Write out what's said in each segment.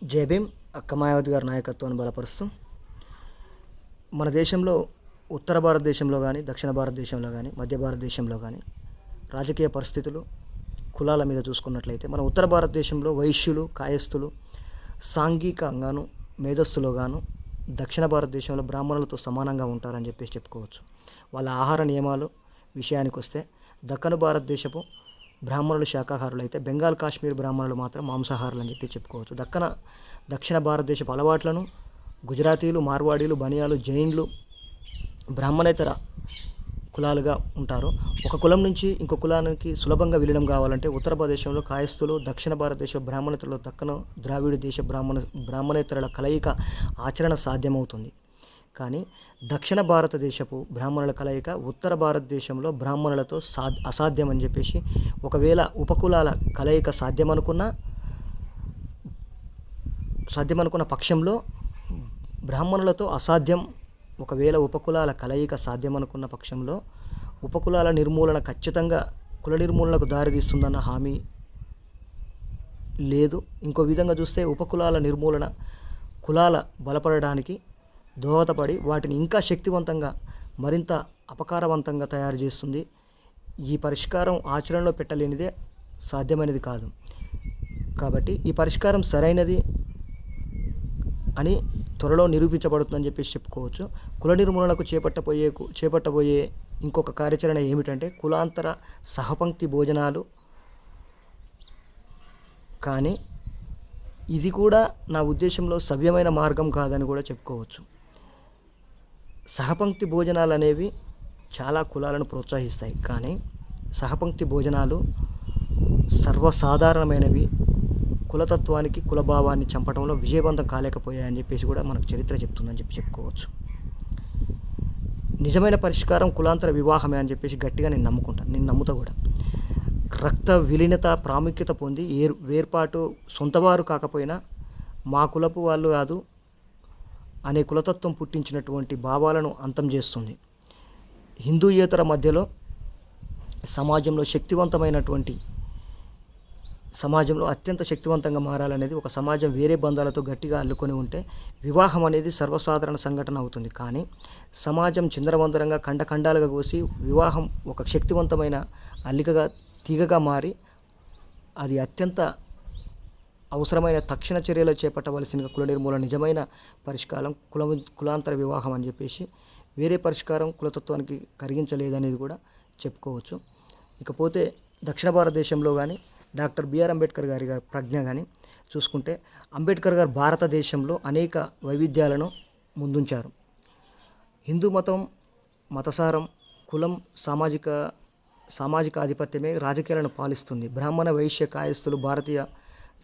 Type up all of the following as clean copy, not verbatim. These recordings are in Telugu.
జై భీమ్. అక్క మాయావతి గారి నాయకత్వాన్ని బలపరుస్తూ మన దేశంలో ఉత్తర భారతదేశంలో కానీ, దక్షిణ భారతదేశంలో కానీ, మధ్య భారతదేశంలో కానీ రాజకీయ పరిస్థితులు కులాల మీద చూసుకున్నట్లయితే మన ఉత్తర భారతదేశంలో వైశ్యులు, కాయస్థులు సాంఘికంగాను, మేధస్సులోగాను దక్షిణ భారతదేశంలో బ్రాహ్మణులతో సమానంగా ఉంటారని చెప్పేసి చెప్పుకోవచ్చు. వాళ్ళ ఆహార నియమాలు విషయానికి వస్తే దక్కను భారతదేశపు బ్రాహ్మణులు శాకాహారులు అయితే బెంగాల్ కాశ్మీర్ బ్రాహ్మణులు మాత్రం మాంసాహారులు అని చెప్పి చెప్పుకోవచ్చు. దక్షిణ భారతదేశపు అలవాట్లను గుజరాతీలు, మార్వాడీలు, బనియాలు, జైన్లు బ్రాహ్మణేతర కులాలుగా ఉంటారు. ఒక కులం నుంచి ఇంకో కులానికి సులభంగా విలీనం కావాలంటే ఉత్తర భారతదేశంలో కాయస్థులు, దక్షిణ భారతదేశ బ్రాహ్మణేతరులు, దక్కన ద్రావిడ దేశ బ్రాహ్మణేతరుల కలయిక ఆచరణ సాధ్యమవుతుంది. కానీ దక్షిణ భారతదేశపు బ్రాహ్మణుల కలయిక ఉత్తర భారతదేశంలో బ్రాహ్మణులతో అసాధ్యం అని చెప్పేసి, ఒకవేళ ఉపకులాల కలయిక సాధ్యమనుకున్న పక్షంలో బ్రాహ్మణులతో అసాధ్యం. ఒకవేళ ఉపకులాల కలయిక సాధ్యమనుకున్న పక్షంలో ఉపకులాల నిర్మూలన ఖచ్చితంగా కుల నిర్మూలనకు దారితీస్తుందన్న హామీ లేదు. ఇంకో విధంగా చూస్తే ఉపకులాల నిర్మూలన కులాల బలపడడానికి దోహదపడి వాటిని ఇంకా శక్తివంతంగా, మరింత అపకారవంతంగా తయారు చేస్తుంది. ఈ పరిష్కారం ఆచరణలో పెట్టలేనిదే సాధ్యమైనది కాదు. కాబట్టి ఈ పరిష్కారం సరైనది అని త్వరలో నిరూపించబడుతుందని చెప్పేసి చెప్పుకోవచ్చు. కుల నిర్మూలనకు చేపట్టబోయే ఇంకొక కార్యాచరణ ఏమిటంటే కులాంతర సహపంక్తి భోజనాలు. కానీ ఇది కూడా నా ఉద్దేశంలో సవ్యమైన మార్గం కాదని కూడా చెప్పుకోవచ్చు. సహపంక్తి భోజనాలు అనేవి చాలా కులాలను ప్రోత్సహిస్తాయి, కానీ సహపంక్తి భోజనాలు సర్వసాధారణమైనవి. కులతత్వానికి, కులభావాన్ని చంపడంలో విజయవంతం కాలేకపోయాయని చెప్పేసి కూడా మనకు చరిత్ర చెప్తుందని చెప్పుకోవచ్చు. నిజమైన పరిష్కారం కులాంతర వివాహమే అని చెప్పేసి గట్టిగా నేను నమ్ముతా కూడా. రక్త విలీనత ప్రాముఖ్యత పొంది వేర్పాటు సొంతవారు కాకపోయినా మా కులపు వాళ్ళు కాదు అనే కులతత్వం పుట్టించినటువంటి భావాలను అంతం చేస్తుంది. హిందూయేతర మధ్యలో సమాజంలో అత్యంత శక్తివంతంగా మారాలనేది ఒక సమాజం వేరే బంధాలతో గట్టిగా అల్లుకొని ఉంటే వివాహం అనేది సర్వసాధారణ సంఘటన అవుతుంది. కానీ సమాజం చిందరవందరంగా ఖండాలుగా కోసి వివాహం ఒక శక్తివంతమైన అల్లికగా, తీగగా మారి అది అత్యంత అవసరమైన తక్షణ చర్యలు చేపట్టవలసిన కుల నిర్మూలన నిజమైన పరిష్కారం కులాంతర వివాహం అని చెప్పేసి, వేరే పరిష్కారం కులతత్వానికి కరిగించలేదనేది కూడా చెప్పుకోవచ్చు. ఇకపోతే దక్షిణ భారతదేశంలో కానీ డాక్టర్ బిఆర్ అంబేద్కర్ గారి ప్రజ్ఞ కానీ చూసుకుంటే, అంబేద్కర్ గారు భారతదేశంలో అనేక వైవిధ్యాలను ముందుంచారు. హిందూ మతసారం, కులం, సామాజిక ఆధిపత్యమే రాజకీయాలను పాలిస్తుంది. బ్రాహ్మణ, వైశ్య, కాయస్థులు భారతీయ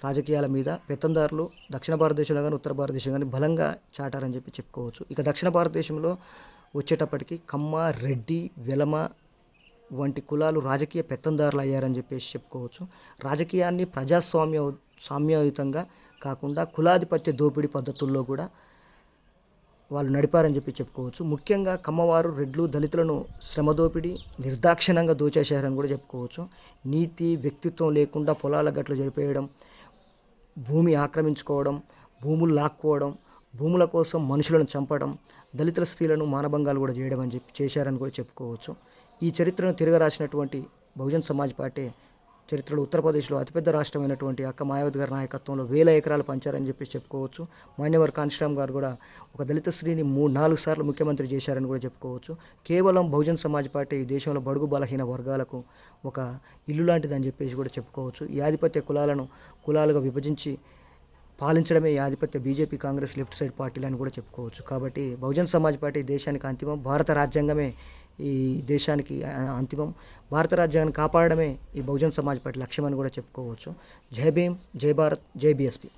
రాజకీయాల మీద పెత్తందారులు దక్షిణ భారతదేశంలో కానీ ఉత్తర భారతదేశంలో కానీ బలంగా చాటారని చెప్పి చెప్పుకోవచ్చు. ఇక దక్షిణ భారతదేశంలో వచ్చేటప్పటికి కమ్మ, రెడ్డి, వెలమ వంటి కులాలు రాజకీయ పెత్తందారులు అయ్యారని చెప్పేసి చెప్పుకోవచ్చు. రాజకీయాన్ని సామ్యయుతంగా కాకుండా కులాధిపత్య దోపిడీ పద్ధతుల్లో కూడా వాళ్ళు నడిపారని చెప్పి చెప్పుకోవచ్చు. ముఖ్యంగా కమ్మవారు, రెడ్లు దళితులను శ్రమదోపిడీ నిర్దాక్షిణ్యంగా దోచేశారని కూడా చెప్పుకోవచ్చు. నీతి, వ్యక్తిత్వం లేకుండా పొలాల గట్లు జరిపేయడం, భూమి ఆక్రమించుకోవడం, భూములు లాక్కోవడం, భూముల కోసం మనుషులను చంపడం, దళితుల స్త్రీలను మానభంగాలు కూడా చేయడం అని చేశారని కూడా చెప్పుకోవచ్చు. ఈ చరిత్రను తిరగరాసినటువంటి బహుజన్ సమాజ్ పార్టీ చరిత్రలో ఉత్తరప్రదేశ్లో అతిపెద్ద రాష్ట్రమైనటువంటి అక్క మాయావతి గారి నాయకత్వంలో 1000 ఎకరాలు పంచారని చెప్పి చెప్పుకోవచ్చు. మాన్యవర్ కాన్షీరామ్ గారు కూడా ఒక దళిత స్త్రీని 3-4 సార్లు ముఖ్యమంత్రి చేశారని కూడా చెప్పుకోవచ్చు. కేవలం బహుజన్ సమాజ్ పార్టీ ఈ దేశంలో బడుగు బలహీన వర్గాలకు ఒక ఇల్లు లాంటిదని చెప్పేసి కూడా చెప్పుకోవచ్చు. ఈ ఆధిపత్య కులాలుగా విభజించి పాలించడమే ఈ ఆధిపత్య బీజేపీ, కాంగ్రెస్, లెఫ్ట్ సైడ్ పార్టీలు అని కూడా చెప్పుకోవచ్చు. కాబట్టి బహుజన్ సమాజ్ పార్టీ దేశానికి అంతిమం, భారత రాజ్యాంగమే ఈ దేశానికి అంతిమం. భారత రాజ్యాంగాన్ని కాపాడడమే ఈ బహుజన్ సమాజ్ పార్టీ లక్ష్యం అని కూడా చెప్పుకోవచ్చు. జై భీమ్, జై భారత్, జై బీఎస్పీ.